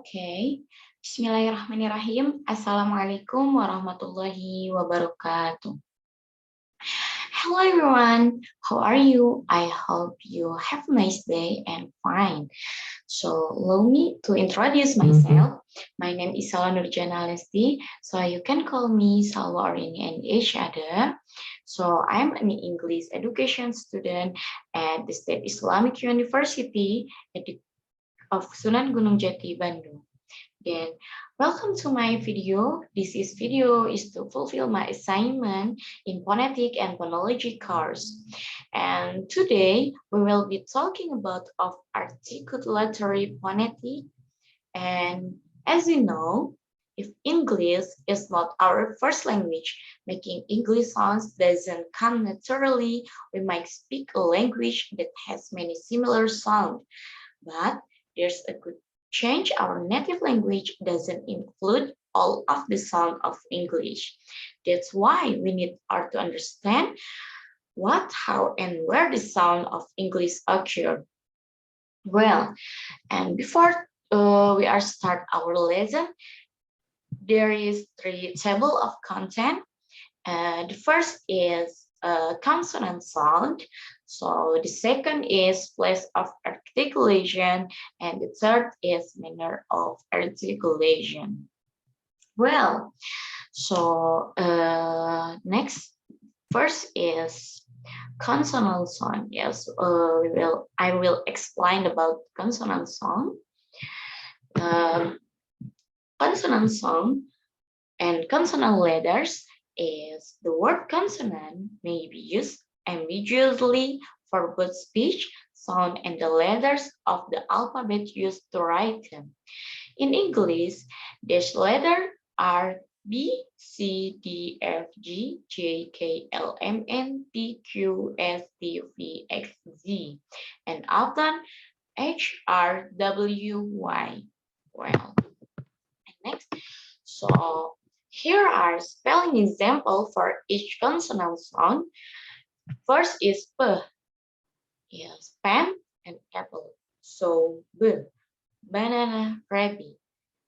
Oke, Bismillahirrahmanirrahim. Assalamualaikum warahmatullahi wabarakatuh. Hello everyone, how are you? I hope you have a nice day and fine. So allow me to introduce myself. My name is Salwa Nurjanah, so you can call me Salwa or any each other. So I'm an English education student at the State Islamic University of Sunan Gunung Jati, Bandung. Then, welcome to my video. This video is to fulfill my assignment in phonetic and phonology course. And today we will be talking about of articulatory phonetic. And as you know, if English is not our first language, making English sounds doesn't come naturally. We might speak a language that has many similar sounds, but there's a good change. Our native language doesn't include all of the sound of English. That's why we need art to understand what, how, and where the sound of English occur. Well, and before we are start our lesson, there is three table of content. The first is consonant sound. So the second is place of articulation, and the third is manner of articulation. Well, so next, first is consonant sound. Yes, I will explain about consonant sound. Consonant sound and consonant letters is the word consonant may be used ambiguously for both speech, sound, and the letters of the alphabet used to write them. In English, these letters are B, C, D, F, G, J, K, L, M, N, P, Q, S, T, V, X, Z, and often H, R, W, Y. Well, and next, so here are spelling examples for each consonant sound. First is P, yes, pen and apple. So B, banana, rabbit.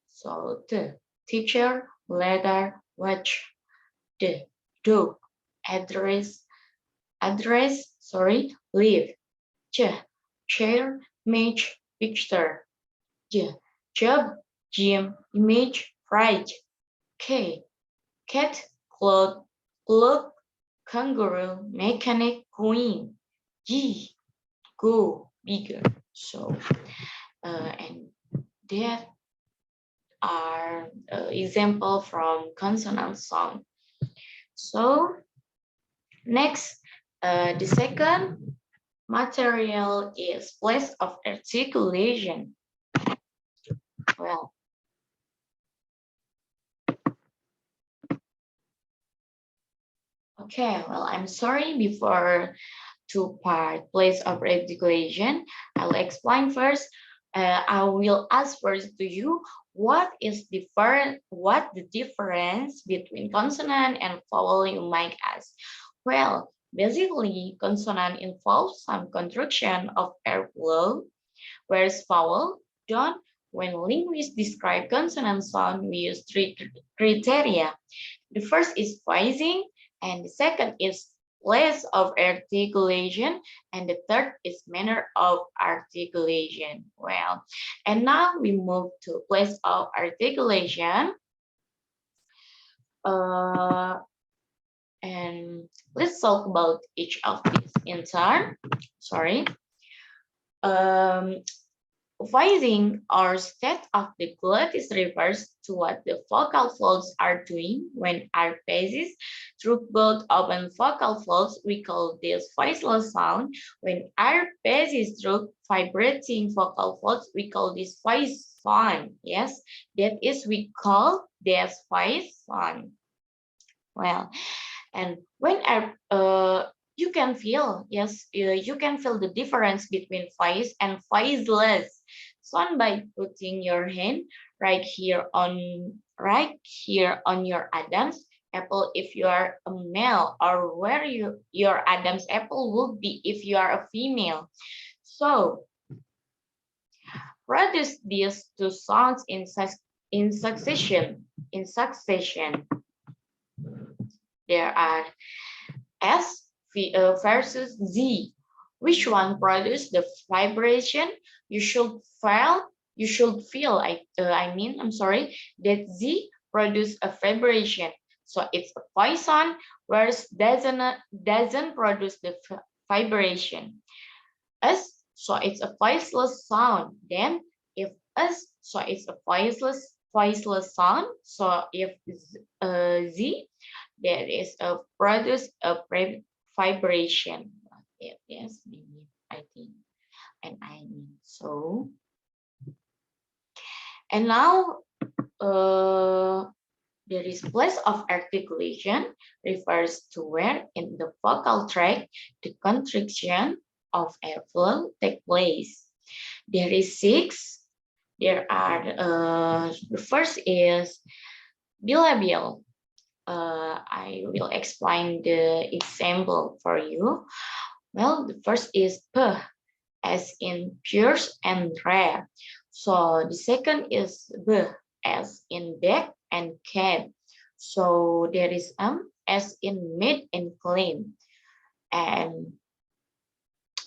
So T, teacher, leather, watch. D, dog, address, leaf. Ch, chair, image, picture. J, job, gym, image, right. K, cat, cloth, kangaroo, mechanic, queen. G, go, bigger. So, and that are example from consonant sound. So, next, the second material is place of articulation. Well, okay, well, I'm sorry before two-part place of articulation. I'll explain first. I will ask first to you what the difference between consonant and vowel you might ask. Well, basically, consonant involves some construction of airflow, whereas vowel don't. When linguists describe consonant sound, we use three criteria. The first is voicing, and the second is place of articulation, and the third is manner of articulation. Well, and now we move to place of articulation. And let's talk about each of these in turn. Sorry. Voicing or state of the glottis refers to what the vocal folds are doing when air passes through both open vocal folds. We call this voiceless sound. When air passes through vibrating vocal folds, we call this voice sound. Yes, that is we call this voice sound. Well, and when air you can feel, yes, you can feel the difference between voice and voiceless sound by putting your hand right here on your Adam's apple if you are a male, or where your Adam's apple would be if you are a female. So produce these two sounds in succession. In succession, there are S versus Z. Which one produce the vibration? You should feel. You should feel. I'm sorry. That Z produce a vibration. So it's a voice sound, whereas doesn't produce the vibration. S, so it's a voiceless sound. Then if S, so it's a voiceless sound. So if Z, there is a produce a vibration. Yes, maybe I think, and I mean so. And now there is place of articulation refers to where in the vocal tract the contraction of airflow take place. There is six. There are the first is bilabial. I will explain the example for you. Well, the first is p, as in pure and rare. So the second is b, as in back and cat. So there is as in mid and clean. And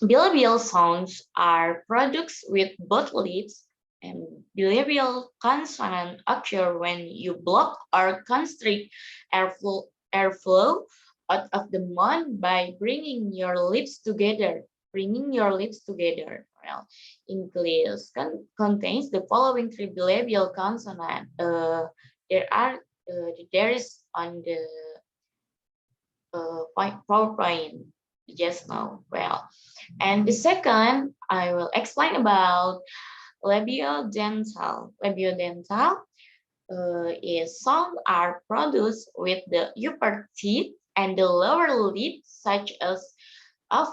bilabial sounds are products with both lips, and bilabial consonant occur when you block or constrict airflow out of the mouth by bringing your lips together. Bringing your lips together. Well, English contains the following three bilabial consonants. There is on the PowerPoint just now. Well, and the second, I will explain about labiodental. Labiodental is sound are produced with the upper teeth and the lower lip, such as F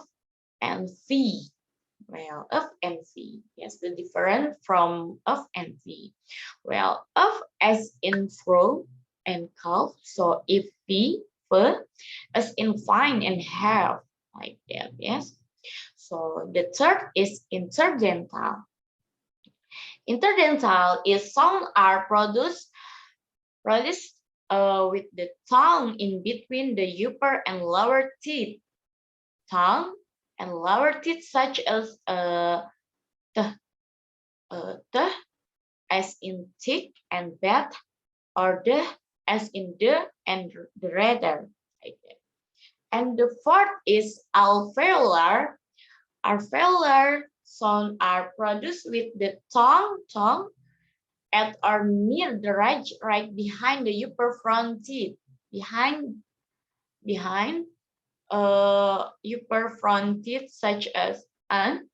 and V. Well, F and V. Yes, the different from F and V. Well, F as in throat and cough. So if V, as in fine and half, like that. Yes. So the third is interdental. Interdental is sound are produced with the tongue in between the upper and lower teeth. Tongue and lower teeth such as t, t as in thick and bad, or the as in the and the rather. Like that. And the fourth is alveolar. Alveolar sound are produced with the tongue at or near the right behind the upper front teeth. Behind upper front teeth, such as an.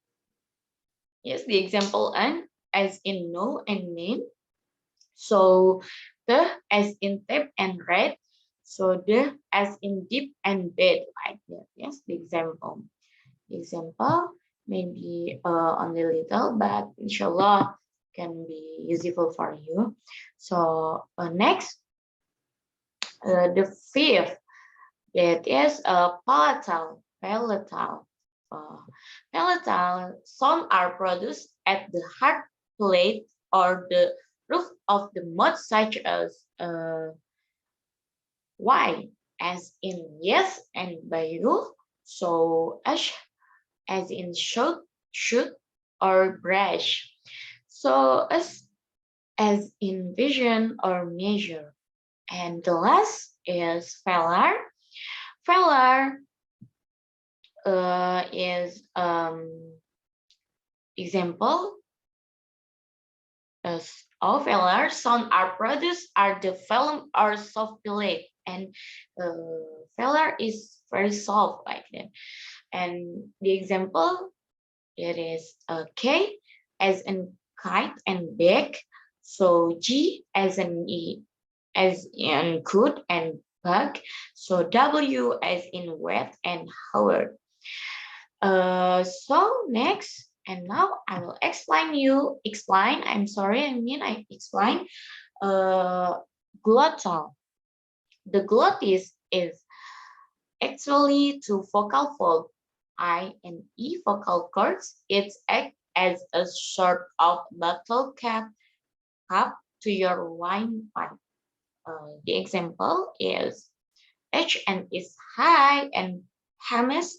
Yes, the example an as in no and name. So the as in tape and red. So the as in deep and bed, like that. Yes, the example. Example maybe only little, but inshallah can be useful for you. So next, the fifth, that is palatal. Palatal sound are produced at the hard plate or the roof of the mouth, such as Y as in yes and by you. So as in shoot or brush. So as in vision or measure. And the last is velar. Velar is example of velar sound are produced are the film or soft plate, and velar is very soft like that. And the example, it is K as in kite and bag. So G as in could and bug. So W as in wet and howard. So next, and now I will explain. I'm sorry, I explain glottal. The glottis is actually two vocal folds, I and E vocal cords. It's as a sort of bottle cup to your wine pipe. The example is H and is high and Hamas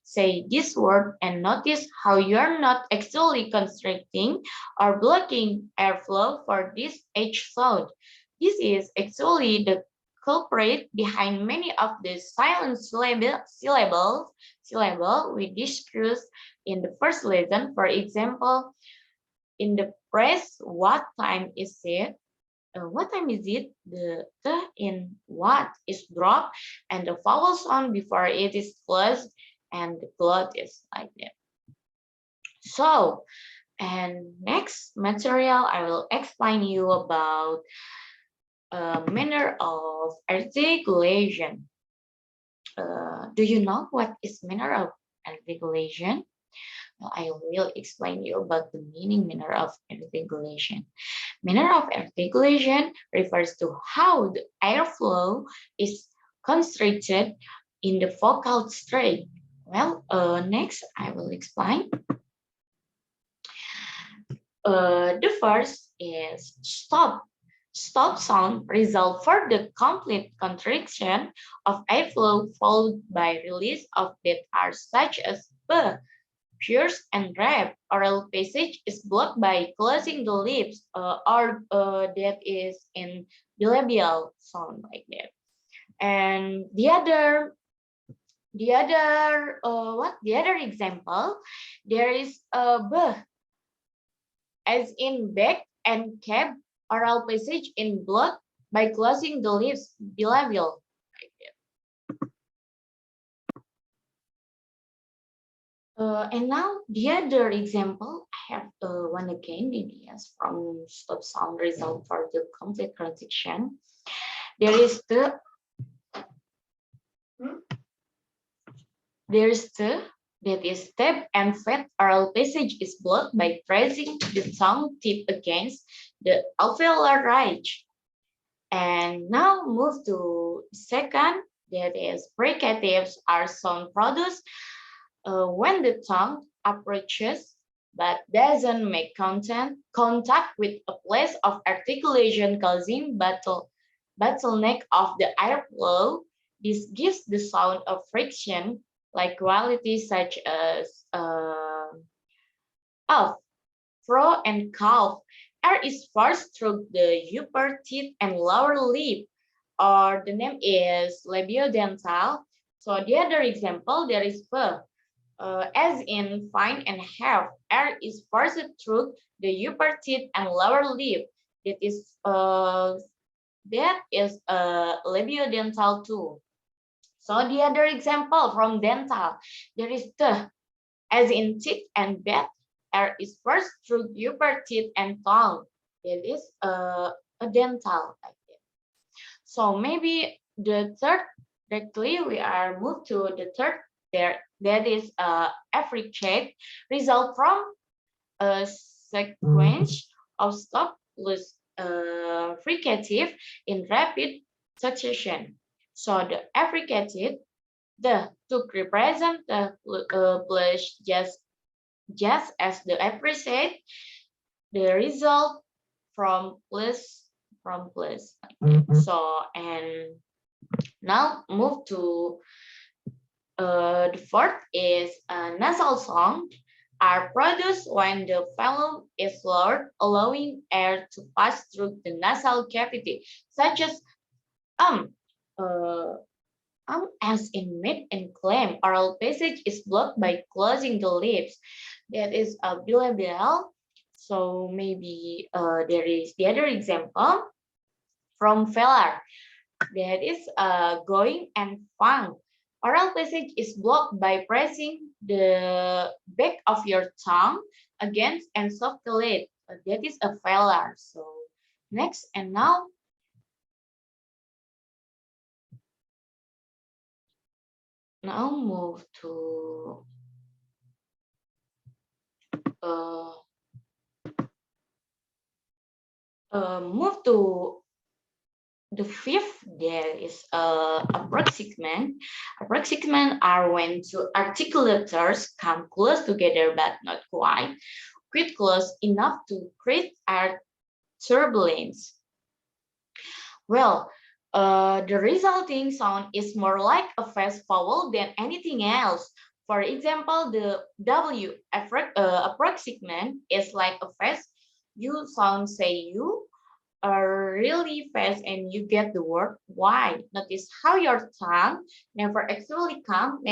say this word and notice how you're not actually constricting or blocking airflow for this H sound. This is actually the culprit behind many of the silent syllable we discussed in the first lesson. For example, in the press, what time is it? What time is it? The in what is dropped and the vowel sound before it is closed and the cloth is like that. So, and next material, I will explain you about manner of articulation. Do you know what is manner of articulation? I will explain you about the meaning manner of articulation. Manner of articulation refers to how the airflow is constricted in the vocal string. Well, next I will explain. The first is stop. Stop sound result for the complete contraction of airflow followed by release of that are such as b, pierce and rap. Oral passage is blocked by closing the lips or that is in bilabial sound like that. And the other example, there is a b as in back and cab. Oral passage in blocked by closing the lips bilabial. And now the other example, I have one again, yes, from stop sound result for the complete transition. There is the that is step and fat oral passage is blocked by pressing the tongue tip against the alveolar ridge. And now move to second, that is fricatives are sound produced when the tongue approaches but doesn't make contact with a place of articulation causing bottleneck of the airflow. This gives the sound of friction like qualities such as off, fro, and calf. Air is forced through the upper teeth and lower lip, or the name is labiodental. So the other example, there is fur. As in fine and half, air is forced through the upper teeth and lower lip. That is labiodental too. So the other example from dental, there is the, as in teeth and bed, air is forced through the upper teeth and tongue. That is a dental. So maybe the third, directly we are moved to the third there, that is affricate result from a sequence of stopless fricative in rapid succession. So the affricated, the to represent the plus just as the appreciate the result from plus. So and now move to the fourth is nasal sound are produced when the phlegm is lowered, allowing air to pass through the nasal cavity, such as um, uh, as in mid and clam. Oral passage is blocked by closing the lips. That is a bilabial. So maybe there is the other example from velar. That is going and fang. Oral passage is blocked by pressing the back of your tongue against and soft the lid. That is a velar. So next and now move to the fifth. There is approximant. Approximant are when two articulators come close together but not quite. quite close enough to create air turbulence. Well, the resulting sound is more like a fast vowel than anything else. For example, the W approximant is like a fast you sound say you are really fast and you get the word why. Notice how your tongue never actually come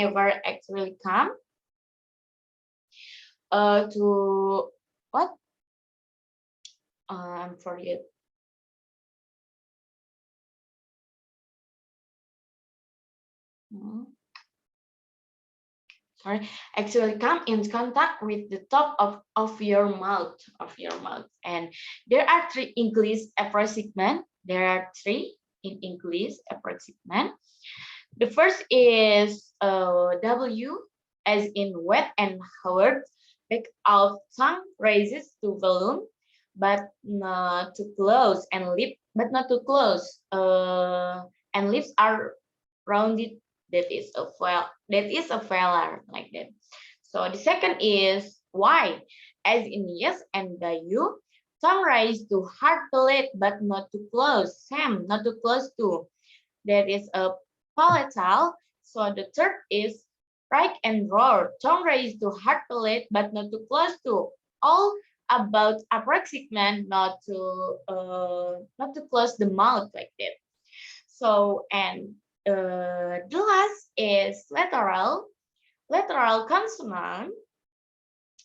to what? I'm forget. Hmm. Sorry, actually come in contact with the top of your mouth. And there are three English approximation. There are three in English approximation. The first is W, as in wet and hard, back of tongue raises to volume, but not too close, and lip, but not too close. And lips are rounded. That is a failure like that. So the second is Y, as in yes and W, tongue raised to hard palate, but not too close. Same, not too close to. That is a palatal. So the third is right and roar. Tongue raised to hard palate, but not too close to. All about approximate, not to close the mouth like that. So and the last is lateral. Lateral consonant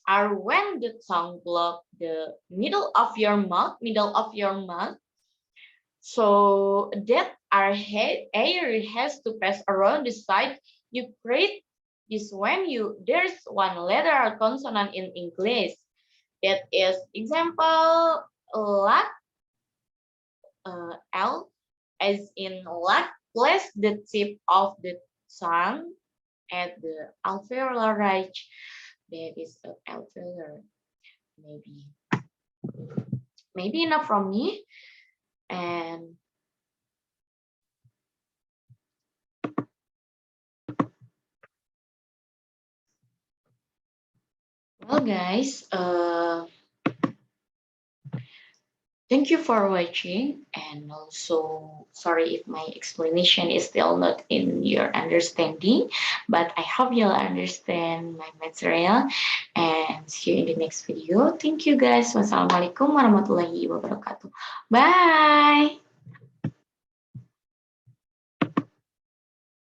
are when the tongue block the middle of your mouth, so that our air has to pass around the side. You create this when there's one lateral consonant in English. That is example lat, L, as in lat. Place the tip of the tongue at the alveolar ridge. That is an alveolar. Maybe enough from me. And well, guys, thank you for watching, and also sorry if my explanation is still not in your understanding, but I hope you'll understand my material, and see you in the next video. Thank you guys. Wassalamualaikum warahmatullahi wabarakatuh. Bye.